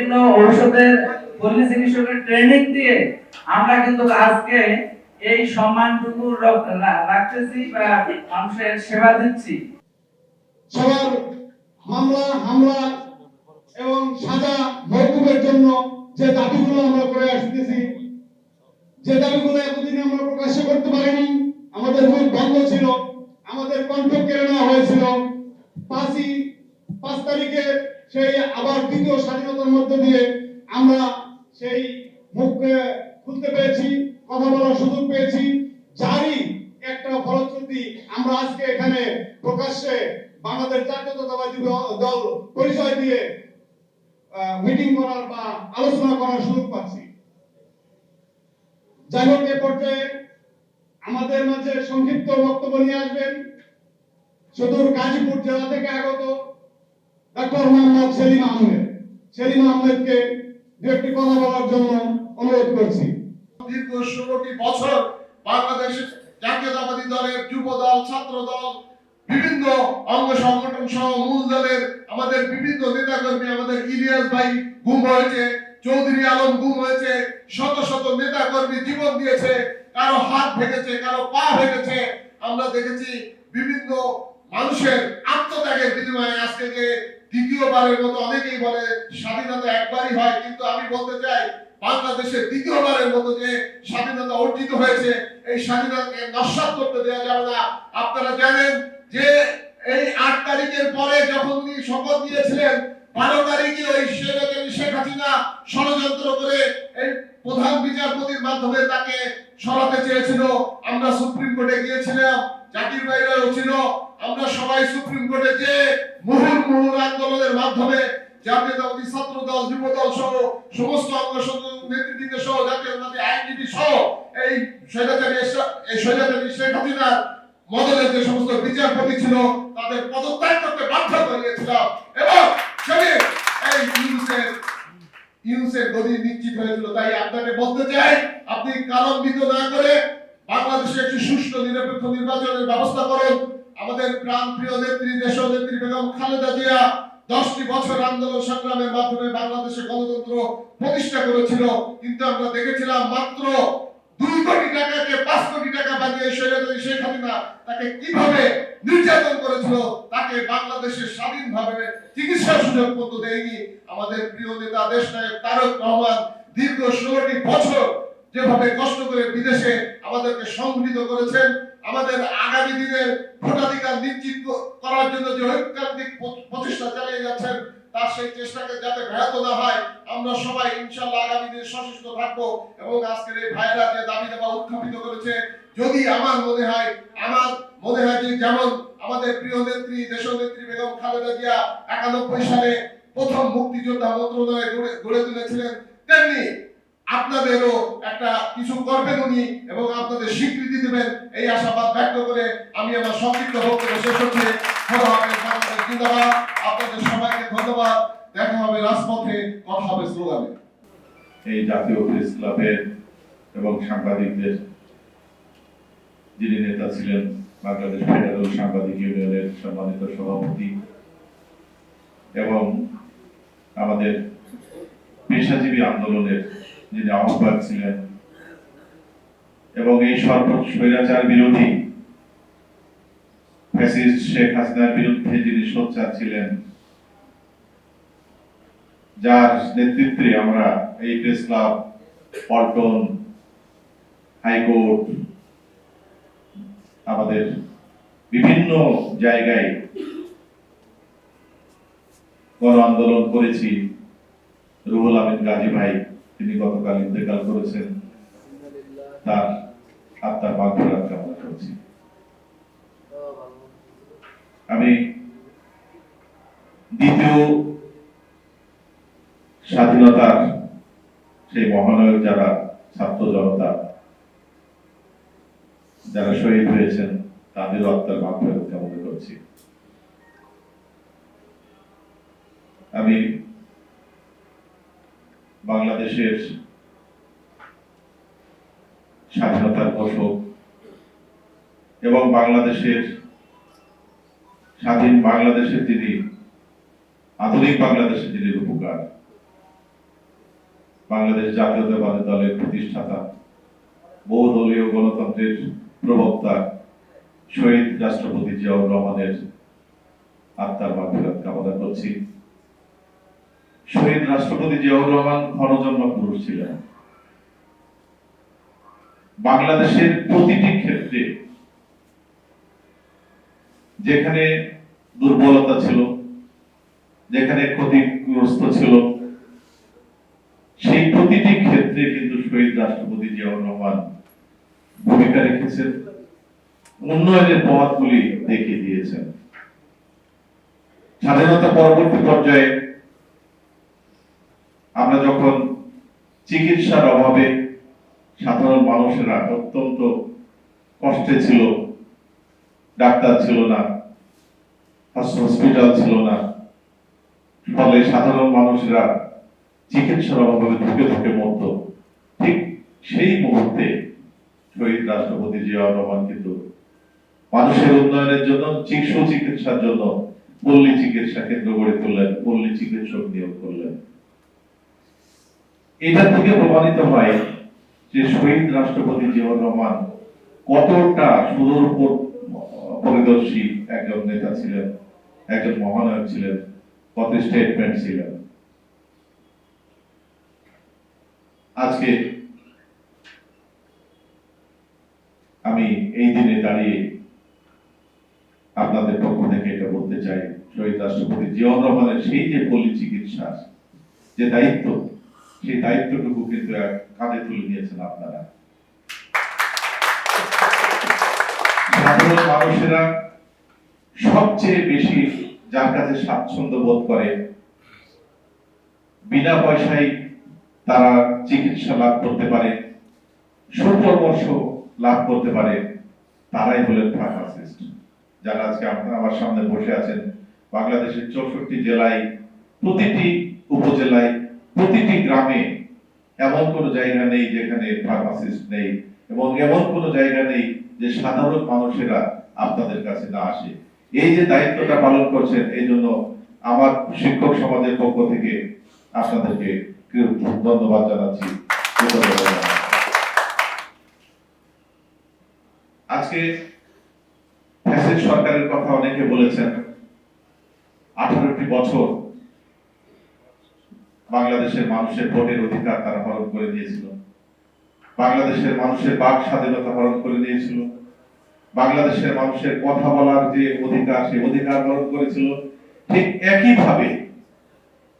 বিভিন্ন ঔষধের পল্লী চিকিৎসকের ট্রেনিং দিয়ে আমরা কিন্তু আজকে এই সম্মানটুকু রাখতেছি বা মানুষের সেবা দিচ্ছি। সবার হামলা এবং সাজা মওকুফের জন্য যে দাবিগুলো আমরা করে আসতেছি, যে দাবিগুলো এতদিন আমরা প্রকাশ করতে পারিনি, আমাদের মুখ বন্ধ ছিল, আমাদের কণ্ঠ কেড়ে নেওয়া হয়েছিল। 5 তারিখে সেই আবার দ্বিতীয় স্বাধীনতার মধ্যে দিয়ে আমরা সেই মুখকে খুলতে পেরেছি, কথা বলার সুযোগ পেয়েছি, যারই একটা ফলশ্রুতি আমরা আজকে এখানে প্রকাশ্যে বাংলাদেশ জাতীয়তাবাদী দল পরিচয় দিয়ে মিটিং করার বা আলোচনা করার সুযোগ পাচ্ছি। যাই হোক, এ পর্যায়ে আমাদের মাঝে সংক্ষিপ্ত বক্তব্য নিয়ে আসবেন সুদূর গাজীপুর জেলা থেকে আগত ডক্টর মোহাম্মদ সেলিম আহমেদকে দু একটি কথা বলার জন্য অনুরোধ করছি। দীর্ঘ 16টি বছর বাংলাদেশ জাতীয়তাবাদী দলের যুব দল, ছাত্র দল, বিভিন্ন অঙ্গ সংগঠন সহ মূল দলের আমাদের বিভিন্ন নেতাকর্মী, আমাদের ইলিয়াস ভাই গুম হয়েছে, চৌধুরী আলম গুম হয়েছে, শত শত নেতাকর্মী জীবন দিয়েছে, কারো হাত ভেঙেছে, কারো পা ভেঙেছে। আমরা দেখেছি বিভিন্ন মানুষের আত্মত্যাগের বিনিময়ে আজকে যে দ্বিতীয়বারের মতো, অনেকেই বলে স্বাধীনতা একবারই হয়, কিন্তু আমি বলতে চাই বাংলাদেশে দ্বিতীয়বারের মতো যে স্বাধীনতা অর্জিত হয়েছে, এই স্বাধীনতাকে নস্যাৎ করতে দেওয়া যাবে না। আপনারা জানেন যে এই 8 তারিখের পরে যখন উনি শপথ নিয়েছিলেন, 12 তারিখে ওই শেখ হাসিনা ষড়যন্ত্র করে এই প্রধান বিচারপতির মাধ্যমে তাকে সরাতে চেয়েছিল। আমরা সুপ্রিম কোর্টে গিয়েছিলাম, জাকির ভাইরাও ছিল, আমরা সবাই সুপ্রিম কোর্টে যে মুহুর্মুহুর আন্দোলনের মাধ্যমে জাতীয়তাবাদী ছাত্র দল, যুব দল সহ সমস্ত অঙ্গ নেতৃবৃন্দ সহ জাতীয়তাবাদী আইনজীবী সহ এই স্বৈরাচারী শেখ হাসিনার মদলের যে সমস্ত বিচারপতি ছিল তাদের পদত্যাগ করতে বাধ্য করিয়েছিলাম এবং সেদিন এই ইউনুসের গদি নিশ্চিত হয়েছিল। তাই আপনাকে বলতে চাই, আপনি কালম্বিত না করে বাংলাদেশে একটি সুষ্ঠু নিরপেক্ষ নির্বাচনের ব্যবস্থা করুন। আমাদের প্রাণপ্রিয় নেত্রী, দেশনেত্রী বেগম খালেদা জিয়া 10টি বছর আন্দোলন সংগ্রামের মাধ্যমে বাংলাদেশে গণতন্ত্র প্রতিষ্ঠা করেছিল, কিন্তু আমরা দেখেছিলাম মাত্র 2 কোটি টাকাকে 5 কোটি টাকা বানিয়ে স্বৈরাচারী শেখ হাসিনা তাকে কিভাবে নির্যাতন করেছিল, তাকে বাংলাদেশে স্বাধীনভাবে চিকিৎসার সুযোগ পর্যন্ত দেয়নি। আমাদের প্রিয় নেতা দেশনায়ক তারেক রহমান দীর্ঘ 16টি বছর যেভাবে কষ্ট করে বিদেশে আমাদেরকে সংগঠিত করেছেন, আমাদের আগামী দিনের ভোটাধিকার নিশ্চিত করার জন্য যে ঐকান্তিক প্রচেষ্টা চালিয়ে যাচ্ছেন, তার সেই চেষ্টাকে যাতে ব্যাহত না হয়, আমরা সবাই ইনশাআল্লাহ আগামী দিনে সচেষ্ট থাকবো। এবং আজকের এই ভাইরা যে দাবি দেওয়া উত্থাপিত করেছে, যদি আমার মনে হয় যে যেমন আমাদের প্রিয় নেত্রী, দেশনেত্রী বেগম খালেদা জিয়া 91 সালে প্রথম মুক্তিযোদ্ধা মন্ত্রণালয় গড়ে তুলেছিলেন, তেমনি আপনাদেরও একটা কিছু করবেন উনি এবং আপনাদের স্বীকৃতি দেবেন, এই আশাবাদ ব্যক্ত করে আমি আমার সংক্ষিপ্ত বক্তব্য শেষ করছি। জিন্দাবাদ। আপনাদের সবাইকে ধন্যবাদ। দেখা হবে রাজপথে, কথা হবে স্লোগানে। এই জাতীয় প্রেস ক্লাবের এবং সাংবাদিকদের যিনি নেতা ছিলেন, বাংলাদেশ ফেডারেল সাংবাদিক ইউনিয়নের সম্মানিত সভাপতি এবং আমাদের পেশাজীবী আন্দোলনের যিনি আহ্বায়ক ছিলেন এবং এই স্বৈরাচার বিরোধী ফ্যাসিস্ট শেখ হাসিনার বিরুদ্ধে যিনি সোচ্চার ছিলেন, যার নেতৃত্বে আমরা এই প্রেস ক্লাব, পল্টন, হাইকোর্ট, আমাদের বিভিন্ন জায়গায় গণ আন্দোলন করেছি। রুহুল আমিন গাজী ভাই, তিনি গতকাল ইন্তেকাল করেছেন, তার আত্মার মাগফিরাত কামনা করছি। আমি দ্বিতীয় স্বাধীনতার সেই মহানায়ক যারা ছাত্র জনতা যারা শহীদ হয়েছেন, তাদের আত্মার মাগফিরাত কামনা করছি। আমি বাংলাদেশের স্বাধীনতার ঘোষক এবং বাংলাদেশের স্বাধীন বাংলাদেশের যিনি, আধুনিক বাংলাদেশের যিনি রূপকার, বাংলাদেশ জাতীয়তাবাদী দলের প্রতিষ্ঠাতা, বহুদলীয় গণতন্ত্রের প্রবক্তা শহীদ রাষ্ট্রপতি জিয়াউর রহমানের আত্মার মাগফিরাত কামনা করছি। শহীদ রাষ্ট্রপতি জিয়াউর রহমান ক্ষণজন্মা পুরুষ ছিলেন। বাংলাদেশের প্রতিটি ক্ষেত্রে যেখানে দুর্বলতা ছিল, যেখানে ক্ষতিগ্রস্ত ছিল, সেই প্রতিটি ক্ষেত্রে কিন্তু শহীদ রাষ্ট্রপতি জিয়াউর রহমান ভূমিকা রেখেছেন, উন্নয়নের পথগুলি দেখিয়ে দিয়েছেন। স্বাধীনতা পরবর্তী পর্যায়ে আমরা যখন চিকিৎসার অভাবে সাধারণ মানুষেরা অত্যন্ত কষ্টে ছিল, ডাক্তার ছিল না, হসপিটাল ছিল না, ফলে সাধারণ মানুষেরা চিকিৎসার অভাবে ধুকে ধুকে মরত, ঠিক সেই মুহূর্তে শহীদ রাষ্ট্রপতি জিয়াউর রহমান কিন্তু মানুষের উন্নয়নের জন্য সুচিকিৎসার জন্য পল্লী চিকিৎসা কেন্দ্র গড়ে তুললেন, পল্লী চিকিৎসক নিয়োগ করলেন। এটা থেকে প্রমাণিত হয় যে শহীদ রাষ্ট্রপতি জিয়াউর রহমান কতটা সুদূর পরিদর্শী একজন নেতা ছিলেন, একজন মহানায়ক ছিলেন, কত স্টেটমেন্ট ছিলেন। আজকে আমি এই দিনে দাঁড়িয়ে আপনাদের পক্ষ থেকে এটা বলতে চাই, শহীদ রাষ্ট্রপতি জিয়াউর রহমানের সেই যে পল্লী চিকিৎসার যে দায়িত্ব, সেই দায়িত্বটুকু কিন্তু কাঁধে তুলে নিয়েছেন আপনারা। সাধারণ মানুষেরা সবচেয়ে বেশি যার কাছে স্বাচ্ছন্দ্য বোধ করে, বিনা পয়সায় তারা চিকিৎসা লাভ করতে পারে, সুপরামর্শ লাভ করতে পারে, তারাই হলেন ফার্মাসিস্ট। যারা আজকে আপনারা আমার সামনে বসে আছেন, বাংলাদেশের 64 জেলায়, প্রতিটি উপজেলায়, প্রতিটি গ্রামে এমন কোন জায়গা নেই যেখানে ফার্মাসিস্ট নেই, এবং এমন কোন জায়গা নেই যে সাধারণ মানুষেরা আপনাদের কাছে না আসে। এই যে দায়িত্বটা পালন করছেন, এই জন্য আমার শিক্ষক সমাজের পক্ষ থেকে আপনাদেরকে ধন্যবাদ জানাচ্ছি। আজকে ফ্যাসিস্ট সরকারের কথা অনেকে বলেছেন। 18টি বছর বাংলাদেশের মানুষের ভোটের অধিকার তারা হরণ করে দিয়েছিল, বাংলাদেশের মানুষের বাক স্বাধীনতা হরণ করে দিয়েছিল, বাংলাদেশের মানুষের কথা বলার যে অধিকার, সেই অধিকার হরণ করেছিল। ঠিক একইভাবে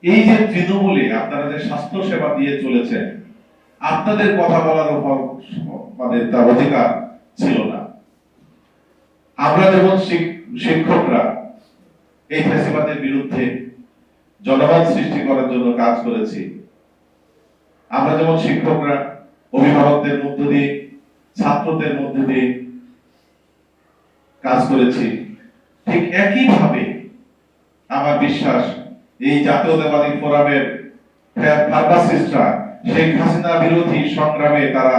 এই যে তৃণমূলে আপনারা যে স্বাস্থ্য সেবা দিয়ে চলেছেন, আপনাদের কথা বলার উপর মানে তার অধিকার ছিল না। আমরা যেমন শিক্ষকরা এই ফ্যাসিবাদের বিরুদ্ধে জনমত সৃষ্টি করার জন্য কাজ করেছি, আমরা যেমন শিক্ষকরা অভিভাবকদের মধ্য দিয়ে, ছাত্রদের মধ্য দিয়ে কাজ করেছি, ঠিক একইভাবে আমার বিশ্বাস এই জাতীয়তাবাদী ফোরামের ফার্মাসিস্টরা শেখ হাসিনা বিরোধী সংগ্রামে তারা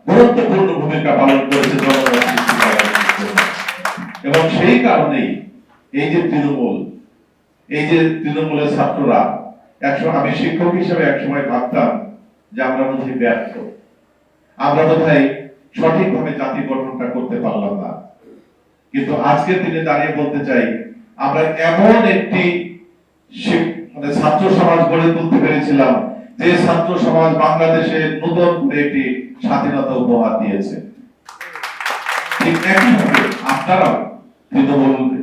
গুরুত্বপূর্ণ ভূমিকা পালন করেছে জনমত সৃষ্টি করার জন্য। এবং সেই কারণেই এই যে তৃণমূলের ছাত্ররা, আমি শিক্ষক হিসেবে একসময় ভাবতাম যে আমরা বোধহয় ব্যর্থ, আমরা বোধহয় সঠিকভাবে জাতি গঠনটা করতে পারলাম না। কিন্তু আজকের দিনে দাঁড়িয়ে বলতে চাই, আমরা এমন একটি ছাত্র সমাজ গড়ে তুলতে পেরেছিলাম, যে ছাত্র সমাজ বাংলাদেশে নতুন করে একটি স্বাধীনতা উপহার দিয়েছে। ঠিক একইভাবে আপনারাও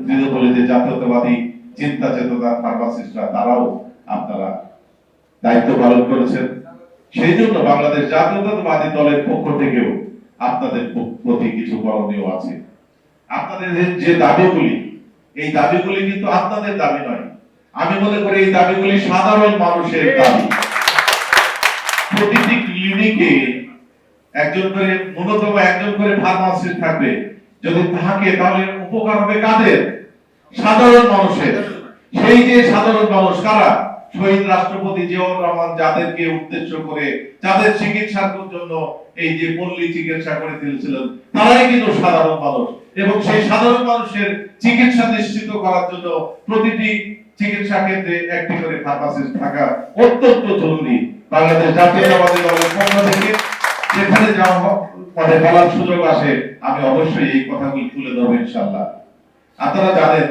তৃণমূলে যে জাতীয়তাবাদী চিন্তা চেতনা ফার্মাসিস্টরা, তারাও আপনারা দায়িত্ব পালন করেছেন। সেই জন্য বাংলাদেশ জাতীয়তাবাদী দলের পক্ষ থেকেও আপনাদের প্রতি কিছু করণীয় আছে। আপনাদের যে দাবিগুলি, এই দাবিগুলি কিন্তু আপনাদের দাবি নয়। আমি মনে করি এই দাবিগুলি সাধারণ মানুষের দাবি। প্রতিটি ক্লিনিকে ন্যূনতম একজন করে ফার্মাসিস্ট থাকবে। যদি থাকে তাহলে উপকার হবে কাদের? সাধারণ মানুষের। সেই যে সাধারণ মানুষ কারা? শহীদ রাষ্ট্রপতি জিয়াউর রহমান যাদেরকে উদ্দেশ্য করে, যাদের চিকিৎসার জন্য এই যে পল্লী চিকিৎসা করে দিয়েছিলেন, তারাই কিন্তু সাধারণ মানুষ। এবং সেই সাধারণ মানুষের চিকিৎসা নিশ্চিত করার জন্য প্রতিটি চিকিৎসা কেন্দ্রে একটি করে ফার্মাসিস্ট থাকা অত্যন্ত জরুরি। বাংলাদেশ জাতীয়তাবাদী দলের পক্ষ থেকে যেখানে যাওয়া মানে বলার সুযোগ আসে আমি অবশ্যই এই কথাগুলি তুলে ধরবো ইনশাআল্লাহ। আপনারা জানেন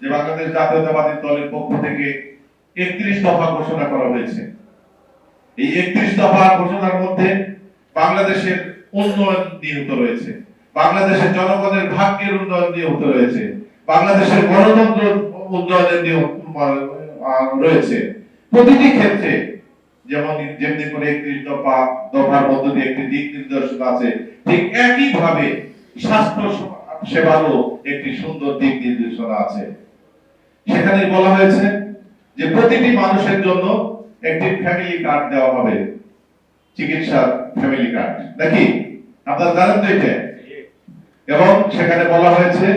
যে বাংলাদেশ জাতীয়তাবাদী দলের পক্ষ থেকে 31 দফা ঘোষণা করা হয়েছে। এই 31 দফা ঘোষণার মধ্যে বাংলাদেশের উন্নয়ন নিহিত রয়েছে, বাংলাদেশের জনগণের ভাগ্যের উন্নয়ন নিহিত রয়েছে, বাংলাদেশের গণতন্ত্র উন্নয়নের রয়েছে। প্রতিটি ক্ষেত্রে যেমনি করে 31 দফার মধ্য দিয়ে একটি দিক নির্দেশনা আছে, ঠিক একই ভাবে স্বাস্থ্য সেবারও একটি সুন্দর দিক নির্দেশনা আছে। সেখানে বলা হয়েছে যে প্রতিটি মানুষের জন্য একটি ফ্যামিলি কার্ড দেওয়া হবে, চিকিৎসার ফ্যামিলি কার্ড, নাকি আপনারা জানেন তো এটা? এবং সেখানে বলা হয়েছে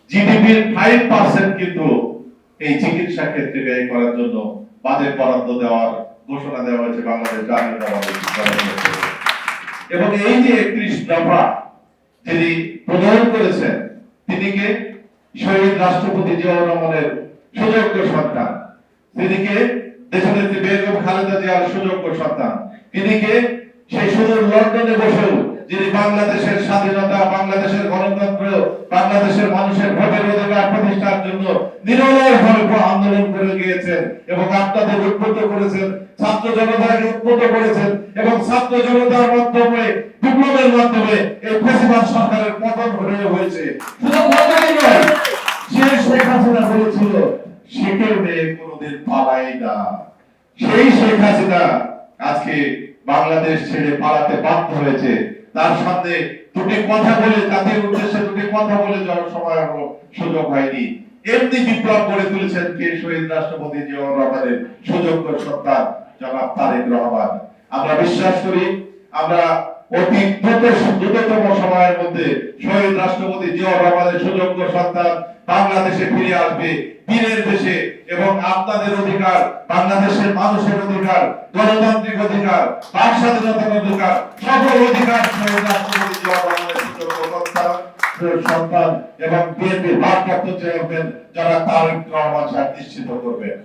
জিডিপির 5% কিন্তু এই চিকিৎসা ক্ষেত্রে ব্যয় করার জন্য বাজেট বরাদ্দ দেওয়ার ঘোষণা দেওয়া হয়েছে বাংলাদেশ জাতীয়তাবাদী দলের। এবং এই যে 31 দফা যিনি প্রণয়ন করেছেন তিনি কে? শহীদ রাষ্ট্রপতি জিয়াউর রহমানের সুযোগ্য সন্তান। তিনি কে? দেশনেত্রী বেগম খালেদা জিয়ার সুযোগ্য সন্তান। তিনি কে? সেই সুদূর লন্ডনে বসেও যিনি বাংলাদেশের স্বাধীনতা, বাংলাদেশের গণতন্ত্র, বাংলাদেশের মানুষের ভোটের অধিকার প্রতিষ্ঠার জন্য নিরলসভাবে আন্দোলন করে গিয়েছেন এবং আপনাদের উদ্বুদ্ধ করেছেন, ছাত্র জনতাকে উদ্বুদ্ধ করেছেন এবং ছাত্র জনতার মাধ্যমে, বিপ্লবের মাধ্যমে এই ফ্যাসিবাদ সরকারের পতন হয়েছে। শুধু পতনই নয়, শেখ হাসিনা বলেছিল শেখের মেয়ে কোনোদিন পালায় না। সেই শেখ হাসিনা আজকে বাংলাদেশ ছেড়ে পালাতে বাধ্য হয়েছে। তার সামনে দুটি কথা বলে, জাতির উদ্দেশ্যে দুটি কথা বলে যাওয়ার সময় সুযোগ হয়নি। এমনি বিপ্লব গড়ে তুলেছেন কে? শহীদ রাষ্ট্রপতি জিয়াউর রহমানের সুযোগ্য সন্তান জনাব তারেক রহমান। আমরা বিশ্বাস করি আমরা অতি দ্রুততম সময়ের মধ্যে শহীদ রাষ্ট্রপতি জিয়াউর রহমানের সুযোগ্য সন্তান বাংলাদেশে ফিরে আসবে বীরের বেশে, এবং আপনাদের অধিকার, বাংলাদেশের মানুষের অধিকার, গণতান্ত্রিক অধিকার, বাক স্বাধীনতার অধিকার, সকল অধিকার শহীদ রাষ্ট্রপতি জিয়াউর রহমানের সুযোগ্য সন্তান এবং বিএনপির ভারপ্রাপ্ত চেয়ারম্যান যারা তারেক রহমান সাহেব নিশ্চিত করবেন।